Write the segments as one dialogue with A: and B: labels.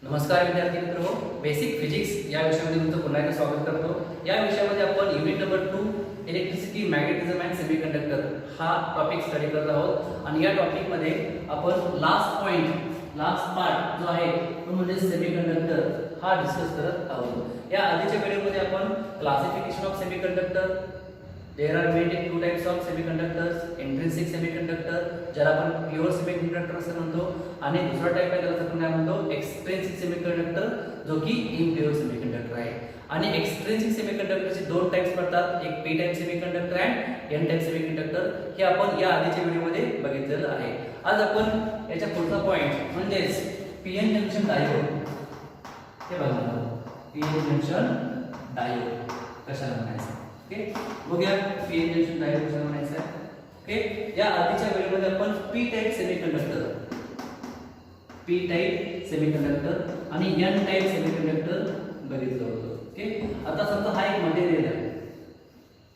A: नमस्कार विद्यार्थी मित्रांनो, बेसिक फिजिक्स या विषयामध्ये तुमचं पुन्हा एकदा स्वागत करतो। या विषयामध्ये आपण unit number 2 electricity, magnetism and semiconductor हा टॉपिक स्टडी करत आहोत आणि या टॉपिक मध्ये आपण लास्ट पार्ट जो आहे तो म्हणजे सेमीकंडक्टर हा डिस्कस करत आहोत। या आधीच्या व्हिडिओमध्ये आपण classification of semiconductor, there are mainly two types of semiconductors, intrinsic semiconductor ज्याला आपण प्युअर सेमीकंडक्टर असं म्हणतो आणि दुसरा टाइप आहे त्याला आपण काय म्हणतो एक्सट्रिन्सिक सेमीकंडक्टर जो की इम्प्युअर सेमीकंडक्टर आहे। आणि एक्सट्रिन्सिक सेमीकंडक्टरचे दोन टाइप्स पडतात, एक P type semiconductor and N type semiconductor. हे आपण या आधीच्या व्हिडिओमध्ये बघितलेलं आहे। आज आपण याच्या पुढचा पॉइंट म्हणजे पीएन जंक्शन डायोड हे बघणार आहोत। पीएन जंक्शन डायोड कशाला म्हणायचं, ओके बघूया पीएन जंक्शन डायोड कशाला म्हणायचं आहे। ओके, या आधीच्या व्हिडिओमध्ये आपण पी टाइप सेमीकंडक्टर आणि एन टाइप सेमीकंडक्टर बघितलं होतं। ओके, आता समजा हा एक मटेरियल आहे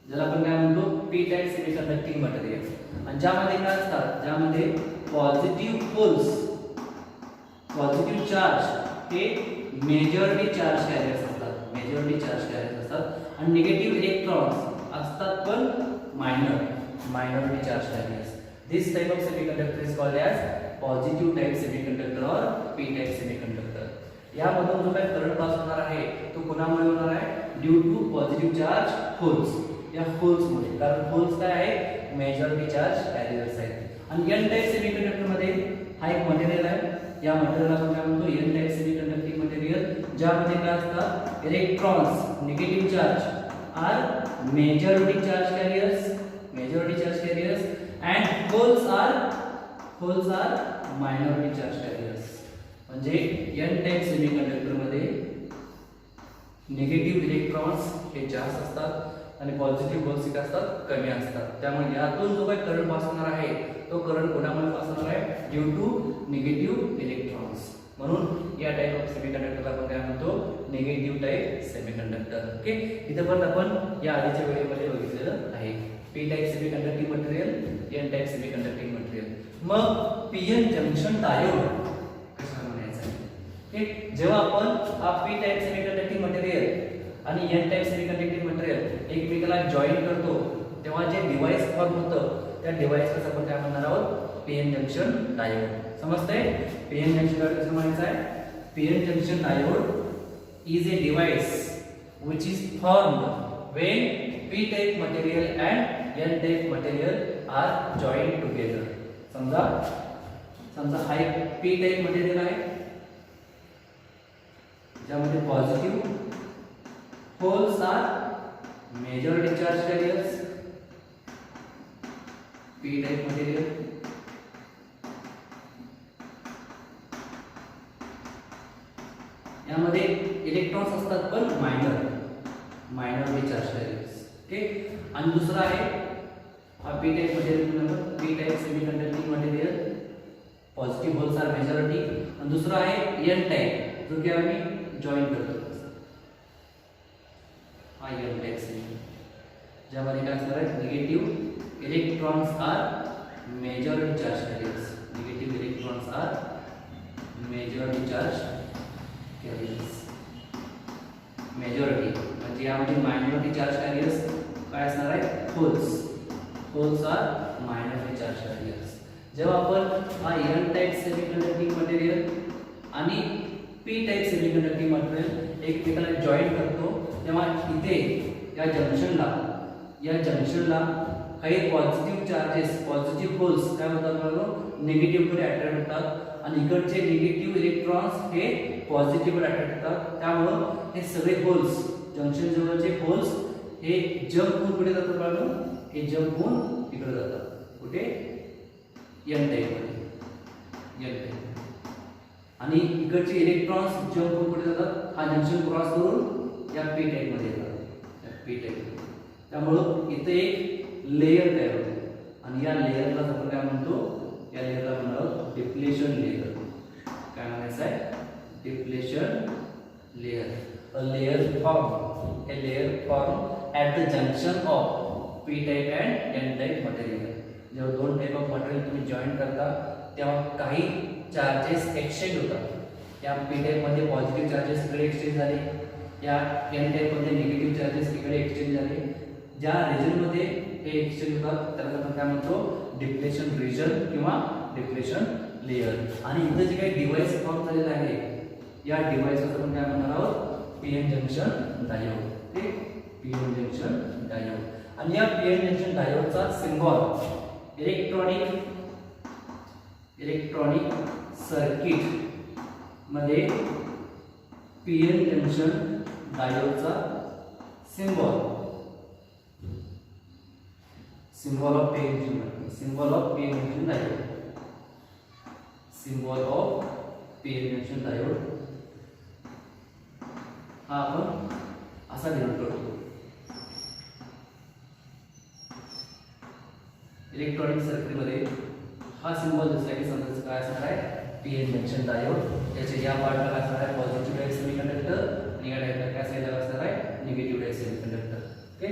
A: ज्याला आपण काय म्हणतो पी टाइप सेमीकंडक्टिंग मटेरियल, आणि ज्यामध्ये काय असतात, ज्यामध्ये पॉझिटिव्ह होल्स, पॉझिटिव्ह चार्ज हे मेजॉरिटी चार्ज कॅरियर्स असतात आणि निगेटिव्ह इलेक्ट्रॉन्स असतात पण minority charge carriers. This type of semiconductor is called as positive type semiconductor or p type semiconductor। यामधून जो काही करंट पास होणार आहे तो कोणामुळे होणार आहे, due to positive charge holes, या होल्स मुळे, कारण होल्स काय आहे मेजॉरिटी चार्ज कॅरियर्स आहेत। आणि एन टाइप सेमीकंडक्टर मध्ये हा एक मटेरियल आहे, या मटेरियलला आपण काय म्हणतो एन टाइप सेमीकंडक्टिंग मटेरियल, ज्यामध्ये काय असतात electrons negative charge are majority charge carriers and holes are minority charge carriers। म्हणजे n टाइप सेमीकंडक्टर मध्ये निगेटिव्ह इलेक्ट्रॉन्स हे जास्त असतात आणि पॉझिटिव्ह होल्स काय असतात कमी असतात। त्यामुळे यातून जो काही करंट पास होणार आहे तो करंट कोणामुळे पास होणार आहे, ड्यू टू निगेटिव्ह इलेक्ट्रॉन्स। म्हणून या टाइप ऑफ सेमीकंडक्टरला आपण काय म्हणतो निगेटिव्ह टाइप सेमीकंडक्टर। ओके, इथे पण आपण या आधीच्या व्हिडिओमध्ये बघितलेलं आहे P type semiconducting material, N type semiconducting material. मग पीएन जंक्शन डायोड कशाला म्हणायचं आहे, ओके, जेव्हा आपण हा पी टाइप सेमीकंडक्टिंग मटेरियल आणि एन टाइप सेमीकंडक्टिंग मटेरियल एकमेकाला जॉईन करतो तेव्हा जे डिव्हाइस फॉर्म होतं त्या डिव्हाइसला आपण काय म्हणणार आहोत, पीएन जंक्शन डायोड। समजतंय पीएन जंक्शन डायोड कसं म्हणायचं आहे, PN junction diode is a device which is formed when p type material and n type material are joined together। समजा हा एक p टाइप मटेरियल आहे ज्यामध्ये positive holes are majority charge carriers, p type material, यामध्ये electrons असतात पण minority charge carriers. Okay, आणि दुसरा आहे हा P type material, P type semiconducting material, positive holes are majority, आणि दुसरा आहे एन टाइप जो की आम्ही जॉईन करतो, हा एन टाइप सेमी, ज्यामध्ये काय असणार आहे negative electrons are majority charge carriers, negative electrons are majority charge carriers. Majority म्हणजे यामध्ये मायनॉरिटी चार्ज कॅरियर्स काय असणार आहे, holes are minority charge carriers. जेव्हा आपण हा एन टाइप सेमीकंडक्टिंग मटेरियल आणि पी टाइप सेमीकंडक्टिंग मटेरियल एकमेकाला जॉईन करतो तेव्हा इथे या जंक्शनला काही पॉझिटिव्ह चार्जेस, पॉझिटिव्ह होल्स काय होतात बरोबर निगेटिव्ह कडे अट्रॅक्ट होतात आणि इकडचे निगेटिव्ह इलेक्ट्रॉन्स हे पॉझिटिव्ह कडे अट्रॅक्ट होतात। त्यामुळे हे सगळे होल्स, जंक्शन जवळचे होल्स हे जंप होऊन कुठे जातात बघा, हे जंप होऊन इकडे जातात, कुठे एन टाइप मध्ये, आणि इकडचे इलेक्ट्रॉन्स जंप होऊन कुठे जातात, हा जंक्शन क्रॉस करून या पी टाइप मध्ये येतात, पी टाइप। त्यामुळं इथे एक लेयर तयार होते आणि या लेयरला आपण काय म्हणतो, या लेयरला म्हणतो डिप्लेशन लेयर। काय म्हणायचं आहे, depletion layer. A layer formed at the junction of p type and n type material। जेव्हा दोन टाइप ऑफ मटेरियल तुम्ही जॉईन करता तेव्हा काही चार्जेस एक्सचेंज होतात, या पी टाईप मध्ये पॉझिटिव्ह चार्जेस इकडे एक्सचेंज झाले, या एन टाईप मध्ये निगेटिव्ह चार्जेस इकडे एक्सचेंज झाले. ज्या रिजन मध्ये हे एक्सचेंज होतात त्याला आपण काय म्हणतो, डिप्लेशन रिजन किंवा डिप्लेशन लेयर. आणि इथं जे काही डिव्हाइस फॉर्म झालेलं आहे या डिव्हाइसला आपण काय म्हणणार आहोत, PN junction diode. Okay, PN junction diode. आणि या पीएन जंक्शन डायोडचा सिम्बॉल इलेक्ट्रॉनिक सर्किट मध्ये पीएन जंक्शन डायोडचा symbol of PN junction, symbol of PN junction diode, symbol of PN junction diode हा आपण असा डिनोट करतो. इलेक्ट्रॉनिक सर्किट मध्ये हा सिम्बॉल दिसला की समजायचं काय असणार आहे, पीएन जंक्शन डायोड. याच्या या पार्टला काय असणार आहे, पॉझिटिव्ह टाइप सेमीकंडक्टर, आणि या टाइपला काय साईडला असणार आहे, निगेटिव्ह टाइप सेमीकंडक्टर. ओके,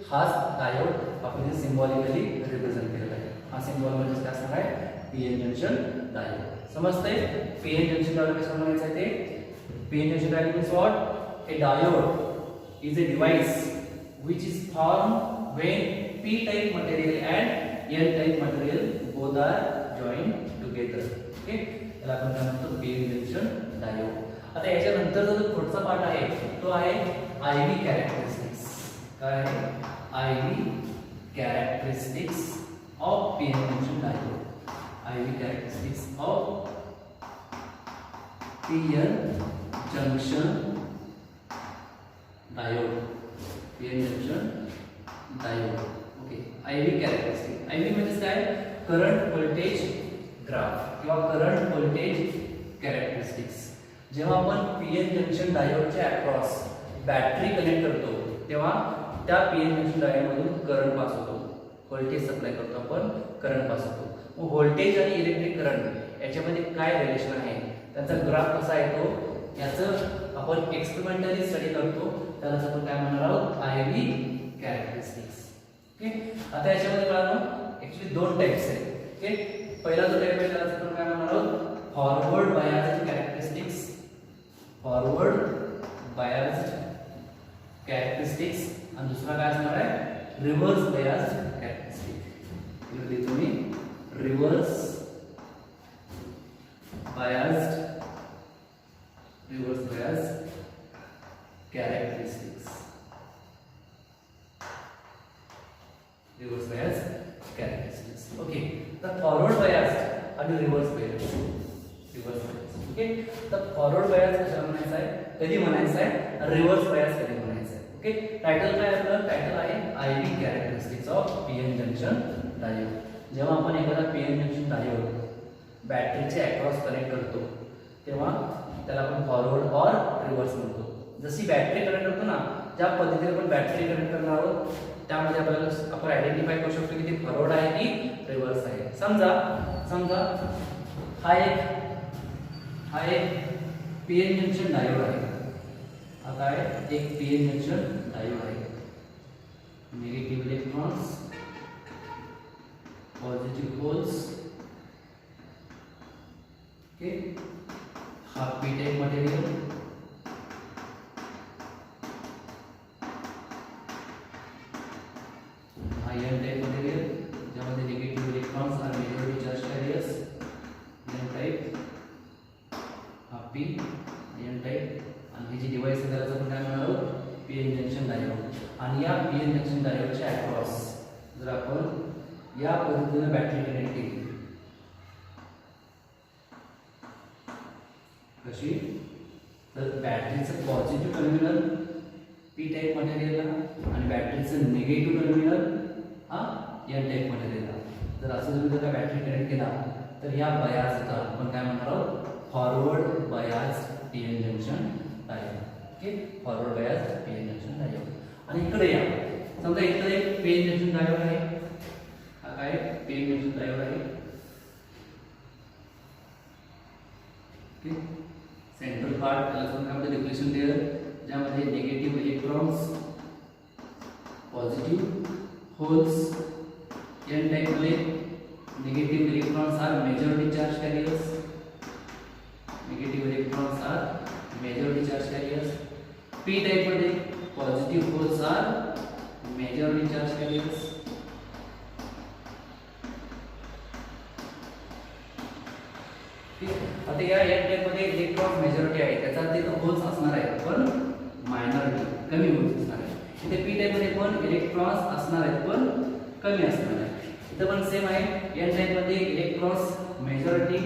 A: हाच डायोड आपण इथे सिम्बॉलिकली रिप्रेझेंट केलेला आहे. हा सिम्बॉल म्हणजे काय असणार आहे, पीएन जंक्शन डायोड. समजतंय, पीएन जंक्शन डायोड कसं म्हणायचं आहे ते. PN junction diode means what, a diode is a device which is formed when p type material and n type material both are joined together. Okay, त्याला आपण काय म्हणतो, PN junction diode. आता याच्यानंतर जो पुढचा पार्ट आहे तो आहे IV कॅरेक्टरिस्टिक्स. काय आहे, IV characteristics of PN junction diode. IV characteristics of PN junction diode, PN junction diode. Okay, IV characteristic. IV म्हणजे काय, करंट व्होल्टेज ग्राफ किंवा करंट व्होल्टेज कॅरेक्टरिस्टिक्स. जेव्हा आपण पीएन जंक्शन डायोडच्या अक्रॉस बॅटरी कनेक्ट करतो तेव्हा त्या पीएन जंक्शन डायोडमधून करंट पास होतो, व्होल्टेज सप्लाय करतो आपण, करंट पास होतो. मग व्होल्टेज आणि इलेक्ट्रिक करंट याच्यामध्ये काय रिलेशन आहे, त्याचा ग्राफ कसा येतो, याचं आपण एक्सपेरिमेंटली स्टडी करतो. त्याला आपण काय म्हणणार आहोत, IV कॅरेक्टरिस्टिक्स. ओके, आता याच्यामध्ये कळलं ऍक्च्युली दोन टाइप्स आहेत. ओके, पहिला जो टाइप आहे त्याला आपण काय म्हणणार आहोत, forward biased characteristics, forward biased characteristics. आणि दुसरा काय असणार आहे, रिव्हर्स बायस्ड कॅरेक्टरिस्टिक. इकडे तुम्ही reverse biased characteristics, reverse bias characteristics. Okay, the forward bias आणि reverse bias. Okay, तर forward bias कशा म्हणायचं आहे, कधी म्हणायचं आहे, reverse bias कधी म्हणायचं आहे. ओके, टायटल काय आपलं, टायटल आहे IV characteristics of PN junction diode. जेव्हा आपण एखादा PN junction diode बॅटरीच्या अक्रॉस कनेक्ट करतो तेव्हा त्याला आपण फॉरवर्ड और रिव्हर्स म्हणतो. जशी बॅटरी कनेक्ट करतो ना, ज्या पद्धतीने आपण बॅटरी कनेक्ट करणार आहोत त्यामध्ये आपल्याला आपण आयडेंटिफाय करू शकतो की ते फॉरवर्ड आहे की रिव्हर्स आहे. समजा हा एक पीएन जंक्शन डायोड आहे. हा काय, एक पीएन जंक्शन डायोड आहे. Negative electrons, positive holes. Okay, हा पी टाइप मटेरियल, हा एन टाइप मटेरियल ज्यामध्ये निगेटिव्ह इलेक्ट्रॉन्स आणि majority charge carriers, N type, हा पी एन टाइप. आणि ही जी डिव्हाइस आहे त्याला आपण काय म्हणणार आहोत, पीएन जंक्शन डायोड. आणि या पीएन जंक्शन डायोडच्या अक्रॉस जर आपण या पद्धतीने बॅटरी कनेक्ट केली, कशी, तर बॅटरीचं पॉझिटिव्ह टर्मिनल पी टाइप मटेरियलला आणि बॅटरीचं निगेटिव्ह टर्मिनल हा एन टाइप मटेरियलला. जर असं जर बॅटरी कनेक्ट केला तर या बायासला आपण काय म्हणणार आहोत, forward biased PN junction diode. Okay, forward biased PN junction diode. आणि इकडे या, समजा इकडे एक पीएन जंक्शन डायोड आहे. हा काय, पीएन जंक्शन डायोड आहे. ओके, सेंट्रल पार्ट त्याला आपण काय म्हणतो, डिप्लेशन लेयर, ज्यामध्ये negative electrons, positive holes, N type मध्ये negative electrons are majority charge carriers, negative electrons are majority charge carriers. P type मध्ये positive holes are majority charge carriers. आता या N type मध्ये इलेक्ट्रॉन मेजॉरिटी आहे, त्याचा अर्थ holes असणार आहेत पण मायनॉरिटी कमी होल्स असणार आहे. इथे पी टाइप मध्ये पण इलेक्ट्रॉन्स असणार आहेत पण कमी असणार आहे. इथे पण सेम आहे. एन टाइप मध्ये इलेक्ट्रॉन्स मेजॉरिटी,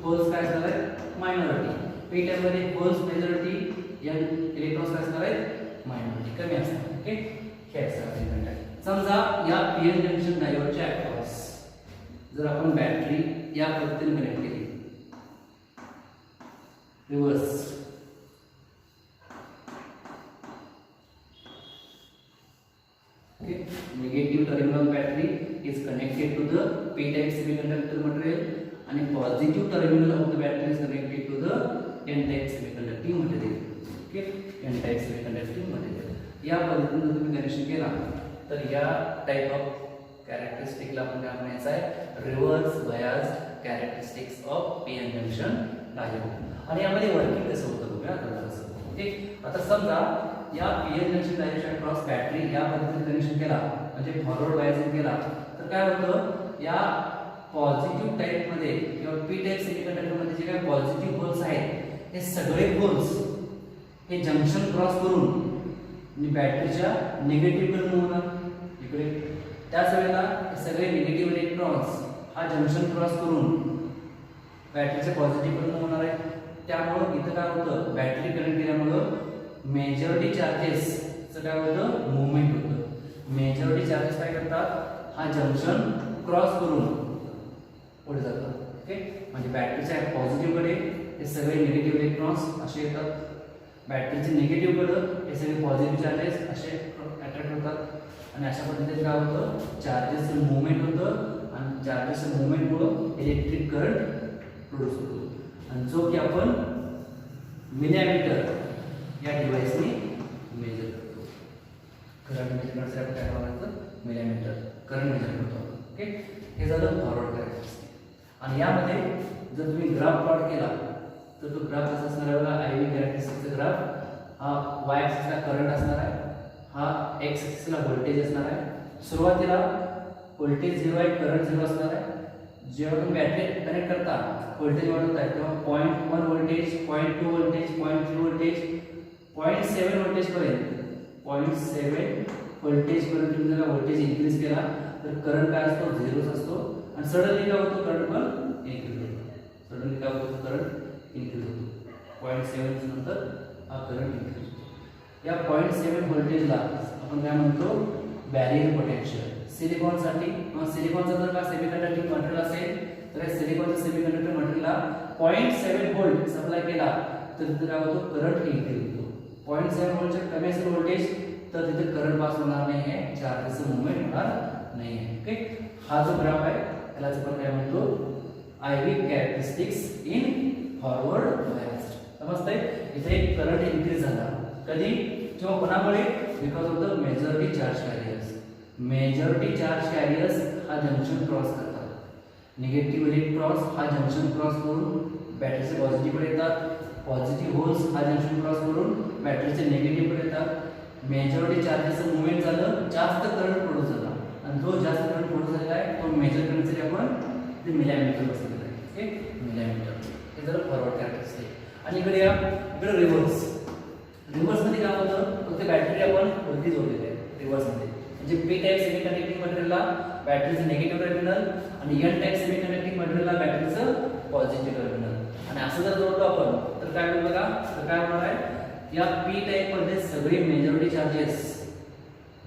A: होल्स काय असणार आहेत मायनॉरिटी. पी टाइप मध्ये होल्स मेजॉरिटी, एन इलेक्ट्रॉन्स काय असणार आहेत मायनॉरिटी कमी असणार. ओके, हे असणार आहे. समजा या पीएन जंक्शन डायोडच्या अक्रॉस जर आपण बॅटरी या पद्धतीने कनेक्ट केली reverse, okay, negative terminal battery is connected to the p type semiconductor material and positive terminal of the battery is connected to the n type semiconducting material. Okay, n type semiconducting material. या पद्धतीने तुम्ही connection केला तर या type of कॅरेक्टरिस्टिकला आपण काय म्हणायचं आहे reverse bias characteristics of PN junction diode. आणि यामध्ये वर्किंग कसं होतं बघूया कसं. ओके, आता समजा या पीएन जंक्शन डायोडच्या क्रॉस बॅटरी या पद्धतीने कनेक्शन केला म्हणजे फॉरवर्ड बायसिंग केला तर काय होतं या पॉझिटिव्ह टाइप मध्ये किंवा पी टाइप सेमीकंडक्टर मध्ये जे काही पॉझिटिव्ह होल्स आहेत हे सगळे होल्स हे जंक्शन क्रॉस करून बॅटरीच्या निगेटिव्ह कडे मूव्ह होणार इकडे. त्याच वेळेला हे सगळे निगेटिव्ह इलेक्ट्रॉन्स हा जंक्शन क्रॉस करून बॅटरीच्या पॉझिटिव्ह कडे मूव्ह होणार आहे. त्यामुळे इथं काय होतं बॅटरी कनेक्ट केल्यामुळं मेजॉरिटी चार्जेसचं काय होतं मूवमेंट होतं. मेजॉरिटी चार्जेस काय करतात हा जंक्शन क्रॉस करून पुढे जातात. ओके, म्हणजे बॅटरीच्या पॉझिटिव्ह कडे हे सगळे निगेटिव्ह इलेक्ट्रॉन्स असे येतात, बॅटरीचे निगेटिव्ह कडे हे सगळे पॉझिटिव्ह चार्जेस असे अट्रॅक्ट होतात आणि अशा पद्धतीने काय होतं चार्जेसचं मूवमेंट होतं आणि चार्जेसच्या मूवमेंटमुळं इलेक्ट्रिक करंट प्रोड्यूस होतो. आणि जो की आपण मिलीमीटर या डिव्हाइसने मेजर करतो. करंट मेजरमेंटसाठी आपण काय वापरतो मिलीमीटर करंट मेजर करतो. ओके, हे झालं फॉरवर्ड कॅरेक्टरिस्टिक. आणि यामध्ये जर तुम्ही ग्राफ प्लॉट केला तर तो ग्राफ कसा असणार आहे बघा. आयव्ही कॅरेक्टरिस्टिकचा ग्राफ हा वाय ॲक्सिसला करंट असणार आहे, हा एक्स ॲक्सिसला व्होल्टेज असणार आहे. सुरुवातीला व्होल्टेज 0 आहे, करंट 0 असणार आहे. जेव्हा तुम्ही बॅटरी कनेक्ट करता व्होल्टेज वाढवत आहे तेव्हा 0.1 व्होल्टेज, 0.2 व्होल्टेज, 0.3 व्होल्टेज, 0.7 व्होल्टेज पर्यंत 0.7 व्होल्टेज पर्यंत तुम्ही जर व्होल्टेज इन्क्रीज केला तर करंट काय असतो 0 असतो आणि सडनली काय होतो करंट पण इन्क्रीज होतो. सडनली काय होतो करंट इन्क्रीज होतो. 0.7 नंतर हा करंट इन्क्रीज होतो. या 0.7 व्होल्टेजला आपण काय म्हणतो बॅरियर पोटेन्शियल. सिलिकॉनसाठी किंवा सिलिकॉनचा जर का सेमीकंडक्टिंग मटेरियल असेल तर सिलिकॉनच्या सेमीकंडक्टर मटेरियलला 0.7 व्होल्ट सप्लाय केला तर तिथे काय होतो करंट इन्क्रीज होतो. 0.7 व्होल्टच्या कमी असेल व्होल्टेज तर तिथे करंट पास होणार नाही आहे, चार्जेसचं मूवमेंट होणार नाही आहे. ओके, हा जो ग्राफ आहे त्यालाच आपण काय म्हणतो ivy characteristics in forward bias. समजतंय इथे करंट इन्क्रीज झाला कधी किंवा कोणामुळे because of the majority charge carriers. Majority charge carriers हा जंक्शन क्रॉस करतात. निगेटिव्ह इलेक्ट्रॉन्स हा जंक्शन क्रॉस करून बॅटरीचे पॉझिटिव्हकडे येतात. पॉझिटिव्ह होल्स हा जंक्शन क्रॉस करून बॅटरीचे निगेटिव्हकडे येतात. मेजॉरिटी चार्जेसचं मूवमेंट झालं, जास्त करंट प्रोड्यूस झाला आणि जो जास्त करंट प्रोड्यूस झालेला आहे तो मेजर करण्यासाठी आपण ते मिलीमीटर बसवलेलं आहे. ओके, मिलीमीटर हे जर फॉरवर्ड कॅरेक्टरिस्टिक. आणि इकडे या इकडे रिव्हर्स. रिव्हर्समध्ये काय होतं फक्त बॅटरी आपण वरती जोडलेली आहे रिव्हर्समध्ये. म्हणजे पी टाइप सेमीकंडक्टिंग मटेरियलला बॅटरीचं निगेटिव्ह टर्मिनल आणि एन टाइप सेमीकंडक्टिंग मटेरियलला बॅटरीचं पॉझिटिव्ह टर्मिनल. आणि असं जर जोडलो आपण तर काय होईल बघा. तर काय होणार आहे या पी टाइप मध्ये सगळे मेजॉरिटी चार्जेस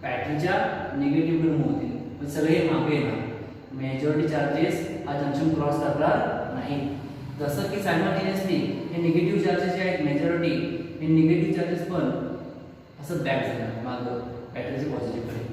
A: बॅटरीच्या निगेटिव्ह कडे मूव्ह होतील म्हणजे सगळे मागे येणार. मेजॉरिटी चार्जेस हा जंक्शन क्रॉस करणार नाही. जसं की सायमल्टेनियसली हे निगेटिव्ह चार्जेस जे आहेत मेजॉरिटी हे निगेटिव्ह चार्जेस पण असं बॅक जाणार मागं बॅटरीचे पॉझिटिव्हकडे.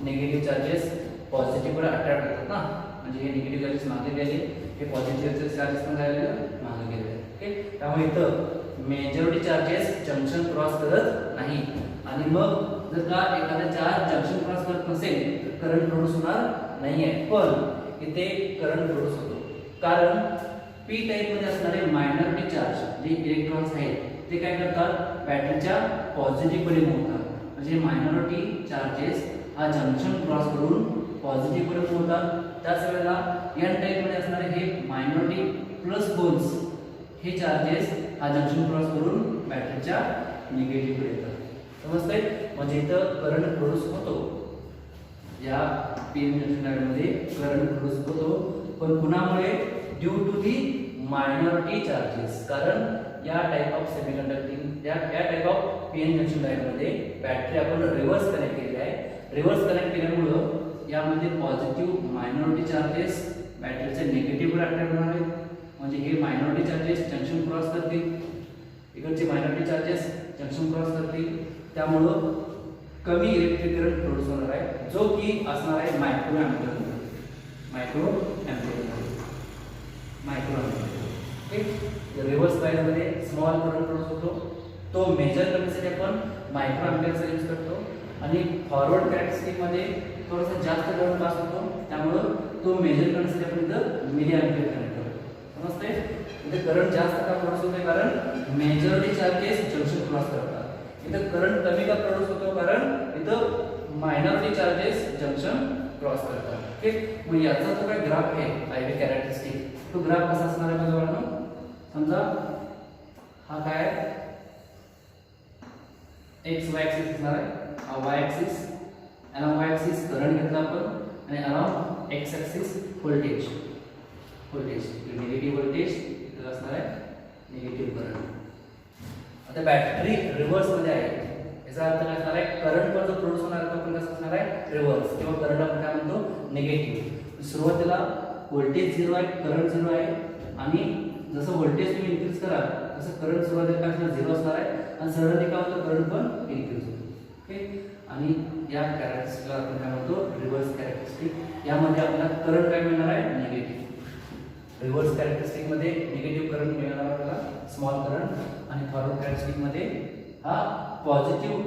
A: निगेटिव्ह चार्जेस पॉझिटिव्हकडे अट्रॅक्ट होतात ना, म्हणजे हे निगेटिव्ह चार्जेस मागे गेले, हे पॉझिटिव्ह चार्जेस पण काय झाले मागे गेले. ओके, त्यामुळे इथं मेजॉरिटी चार्जेस जंक्शन क्रॉस करत नाही. आणि मग जर का एखादा चार्ज जंक्शन क्रॉस करत नसेल तर करंट प्रोड्यूस होणार नाहीये. पण इथे करंट प्रोड्यूस होतो कारण पी टाईप मध्ये असणारे मायनॉरिटी चार्ज जे इलेक्ट्रॉन्स आहेत ते काय करतात, बॅटरीच्या पॉझिटिव्ह कडे मूव्ह होतात. म्हणजे मायनॉरिटी चार्जेस हा जंक्शन क्रॉस करून पॉझिटिव्ह कडे मूव्ह होतात. त्याच वेळेला एन टाईप मध्ये असणारे हे मायनॉरिटी प्लस होल्स हे चार्जेस हा जंक्शन क्रॉस करून बॅटरीच्या निगेटिव्ह कडे येतात. समजतंय? म्हणजे इथं करंट प्रोड्यूस होतो, या पीएन जंक्शन डायोडमध्ये करंट प्रोड्यूस होतो, पण कुणामुळे, due to the minority charges. कारण या टाइप ऑफ सेमीकंडक्टिंग या टाइप ऑफ पीएन जंक्शन डायोडमध्ये बॅटरी आपण रिव्हर्स कनेक्ट केली आहे. रिव्हर्स कनेक्ट केल्यामुळं यामध्ये पॉझिटिव्ह मायनॉरिटी चार्जेस बॅटरीचे निगेटिव्ह अट्रॅक्ट होणार आहेत. म्हणजे हे मायनॉरिटी चार्जेस जंक्शन क्रॉस करतील, इकडचे मायनॉरिटी चार्जेस जंक्शन क्रॉस करतील, त्यामुळं कमी इलेक्ट्रिक करंट प्रोड्यूस होणार आहे, जो की असणार आहे मायक्रो एम्पियर. रिव्हर्स बायस मध्ये स्मॉल करंट प्रोड्यूस होतो, तो मेजर करण्यासाठी आपण मायक्रो एम्पियरचा यूज करतो. आणि फॉरवर्ड कॅरेक्टरिस्टिक मध्ये थोडासा जास्त करंट पास होतो, त्यामुळं तो मेजर करण्यासाठी आपण इथं मिली एम्पियर कनेक्ट करतो. समजतंय? इथे करंट जास्त का प्रोड्यूस होते, कारण मेजॉरिटी चार्जेस जंक्शन क्रॉस करतात. इथं करंट कमी का प्रोड्यूस होतो, कारण इथं मायनॉरिटी चार्जेस जंक्शन क्रॉस करतात. ओके, मग याचा जो काय ग्राफ आहे आयव्ही कॅरेक्टरिस्टिक, तो ग्राफ कसा असणार आहे बघा. समजा हा काय एक्स वाय ऍक्सिस असणार आहे, हा Y axis, along Y axis current घेतला आपण, आणि along x axis voltage negative voltage इथं असणार आहे, निगेटिव्ह करंट. आता बॅटरी रिव्हर्स मध्ये आहे, याचा अर्थ काय असणार आहे, करंट पण जो प्रोड्यूस होणार आहे तो पण कसा असणार आहे, रिव्हर्स, किंवा करंट आपण काय म्हणतो, निगेटिव्ह. सुरुवातीला व्होल्टेज 0 आहे, करंट 0 आहे, आणि जसं व्होल्टेज तुम्ही इन्क्रीज करा तसं करंट सुरुवातीला काय असणार, 0 असणार आहे, आणि सडनली काय होतं, करंट पण इन्क्रीज होतो. ओके, आणि या कॅरेक्टरिस्टिकला आपण काय म्हणतो, रिव्हर्स कॅरेक्टरिस्टिक. यामध्ये आपल्याला करंट काय मिळणार आहे, निगेटिव्ह. रिव्हर्स कॅरेक्टरिस्टिक मध्ये निगेटिव्ह करंट मिळणार आपल्याला, स्मॉल करंट, आणि फॉरवर्ड कॅरेक्टरिस्टिक मध्ये हा पॉझिटिव्ह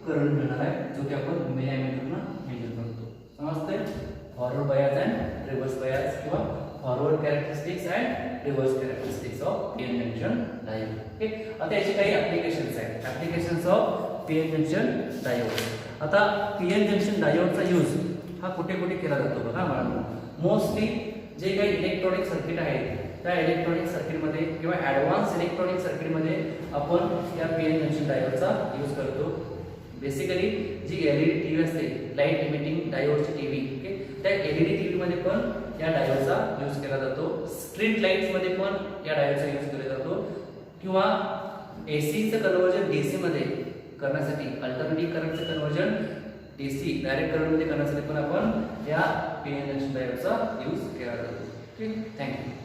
A: करंट मिळणार आहे, जो की आपण मिली एम्पियरनं मेजर करतो. समजतंय? Forward bias and reverse bias, किंवा forward characteristics and reverse characteristics of PN junction diode. Okay, आता याचे काही ऍप्लिकेशन्स आहेत, applications of PN junction diode. आता पीएन जंक्शन डायोडचा यूज हा कुठे कुठे केला जातो बघा मला. मोस्टली जे काही इलेक्ट्रॉनिक सर्किट आहेत त्या इलेक्ट्रॉनिक सर्किटमध्ये किंवा ॲडव्हान्स इलेक्ट्रॉनिक सर्किटमध्ये आपण या पीएन जंक्शन डायोडचा यूज करतो. बेसिकली जी एलईडी टीव्ही असते, लाईट इमिटिंग डायोडची टीव्ही, ओके, त्या एलईडी टीव्ही मध्ये पण या डायोडचा यूज केला जातो. स्ट्रीट लाईट्स मध्ये पण या डायोडचा यूज केला जातो, किंवा एसीचं कन्वर्जन डीसी मध्ये करण्यासाठी, अल्टरनेटिव्ह करंटचं कन्वर्जन डीसी डायरेक्ट करंट मध्ये करण्यासाठी पण आपण या पीएन जंक्शन डायोडचा यूज केला जातो. ठीक, थँक्यू.